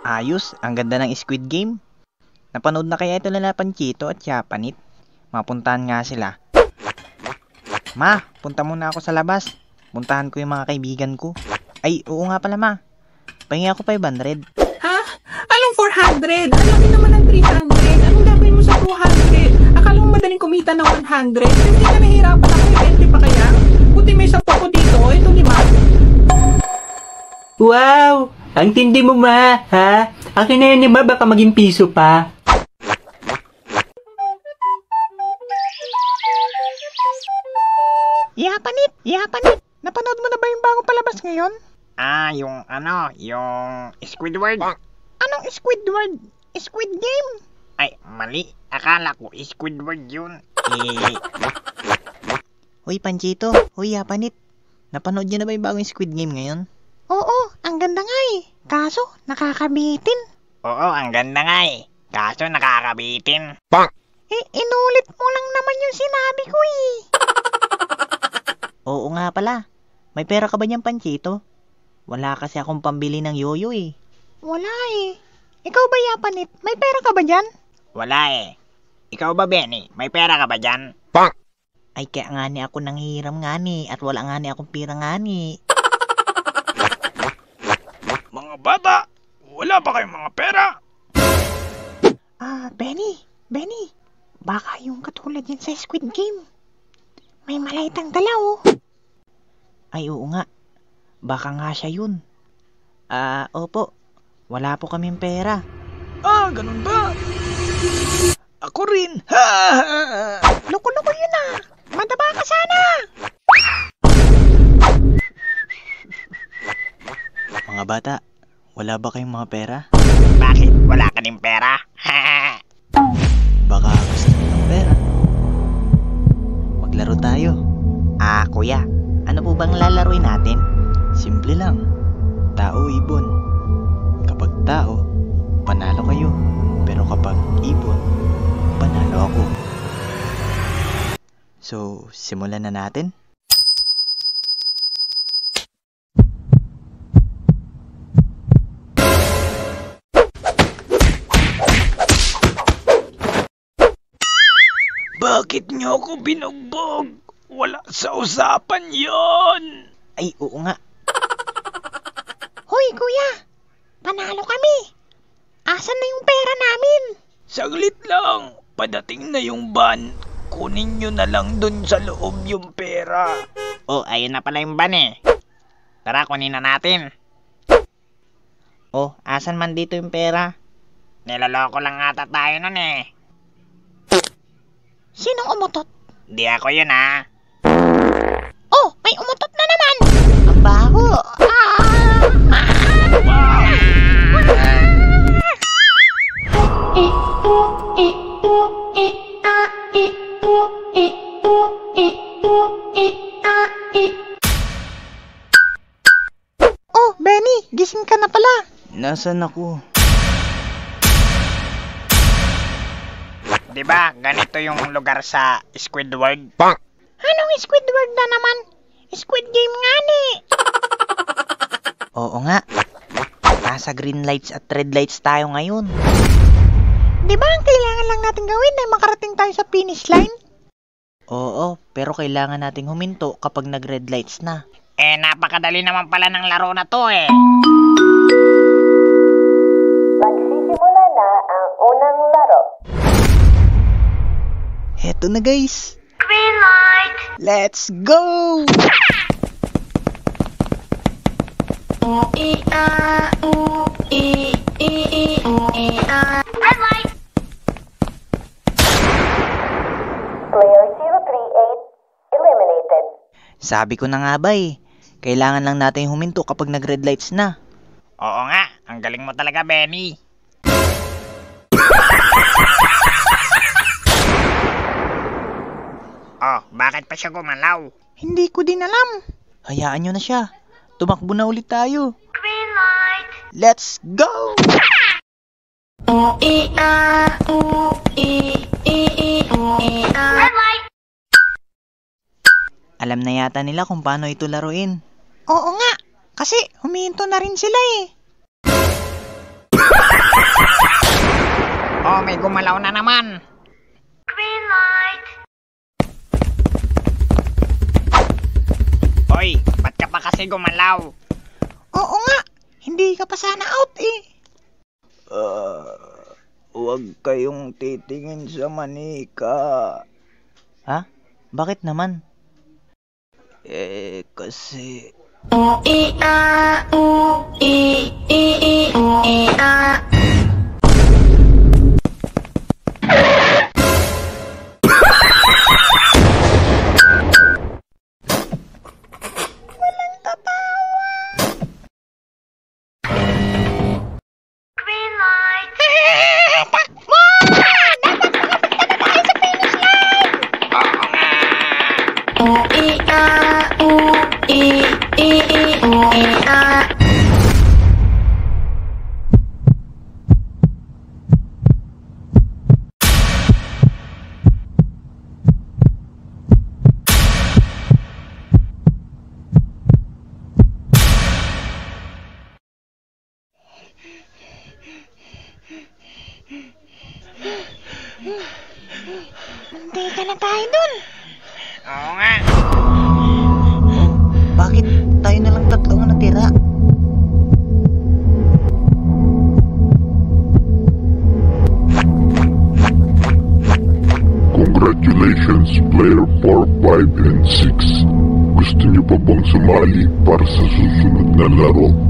Ayos, ang ganda ng Squid Game. Napanood na kaya ito nila Panchito at Japanit? Mapuntahan nga sila. Ma, punta muna ako sa labas. Puntahan ko yung mga kaibigan ko. Ay, oo nga pala ma. Pahingi ako 500. Ha? Anong 400? Ang laki naman ng 300. Anong gagawin mo sa 200? Akala mo madaling kumita ng 100? Hindi ka nahihirapan ako yung 20 pa kaya? Buti may 10 ko dito. Ito 5. Wow! Ang tindi mo ma, ha? Akin na yan ni ma, baka maging piso pa. Yapanit! Napanood mo na ba yung bago palabas ngayon? Yung Squidward. Anong Squidward? Squid Game? Ay, mali. Akala ko Squidward yun. Hoy Panchito, hoy Yapanit. Napanood nyo na ba yung bagong Squid Game ngayon? Oo, ang ganda nga eh. Kaso, nakakabitin. Oo, ang ganda nga eh. Kaso nakakabitin. Inulit mo lang naman yung sinabi ko eh. Oo nga pala. May pera ka ba niyan, Panchito? Wala kasi akong pambili ng yoyo eh. Wala eh. Ikaw ba, Yapanit? May pera ka ba dyan? Wala eh. Ikaw ba, Benny? May pera ka ba dyan? Ay, kaya nga ni ako nanghihiram nga ni at wala nga ni akong pera nga ni. Mga bata, wala ba kayong mga pera? Benny. Baka yung katulad yan sa Squid Game. May malaitang dala oh. Ay, oo nga. Baka nga siya yun. Opo. Wala po kaming pera. Ganun ba? Ako rin. Loko-loko yun ah. Madaba ka sana. Mga bata, wala ba kayong mga pera? Bakit? Wala ka din pera? Baka gusto nyo ng pera. Maglaro tayo. Kuya, ano po bang lalaruin natin? Simple lang. Tao, ibon. Kapag tao, panalo kayo. Pero kapag ibon, panalo ako. So, simulan na natin? Bakit niyo ako binugbog? Wala sa usapan yon. Ay, oo nga. Hoy, kuya! Panalo kami! Asan na yung pera namin? Saglit lang. Padating na yung van. Kunin nyo na lang dun sa loob yung pera. Oh, ayun na pala yung van eh. Tara, kunin na natin. Oh, asan man dito yung pera? Niloloko lang ata tayo nun eh. Sinong umutot? Di ako yun ha. Oh, may umutot na naman! Ang baho! Oh, Benny! Gising ka na pala! Nasaan ako? Diba, ganito yung lugar sa Squidward? Anong Squidward na naman? Squid Game nga ni! Oo nga. Nasa green lights at red lights tayo ngayon. Diba ang kailangan lang natin gawin ay makarating tayo sa finish line? Oo, pero kailangan nating huminto kapag nag-red lights na. Napakadali naman pala ng laro na to eh. Magsisimula na ang unang laro. Heto na guys. Green light! Let's go! Red light! Player 038 eliminated. Sabi ko na nga ba eh. Kailangan lang natin huminto kapag nag-red lights na. Oo nga, ang galing mo talaga, Benny. Oh, bakit pa siya gumalaw? Hindi ko din alam. Hayaan nyo na siya. Tumakbo na ulit tayo. Green light! Let's go! Red light! Alam na yata nila kung paano ito laruin. Oo nga, kasi humihinto na rin sila eh. may gumalaw na naman. Green light. Hoy, ba't ka pa kasi gumalaw? Oo nga, hindi ka pa sana out eh. Huwag kayong titingin sa manika. Ha? Bakit naman? Kasi... Green light. Hindi ka na tayo dun. Oo nga. Bakit tayo na lang tatlo nga natira? Congratulations, player 4, 5, and 6. Gusto niyo pa bang sumali para sa susunod na laro?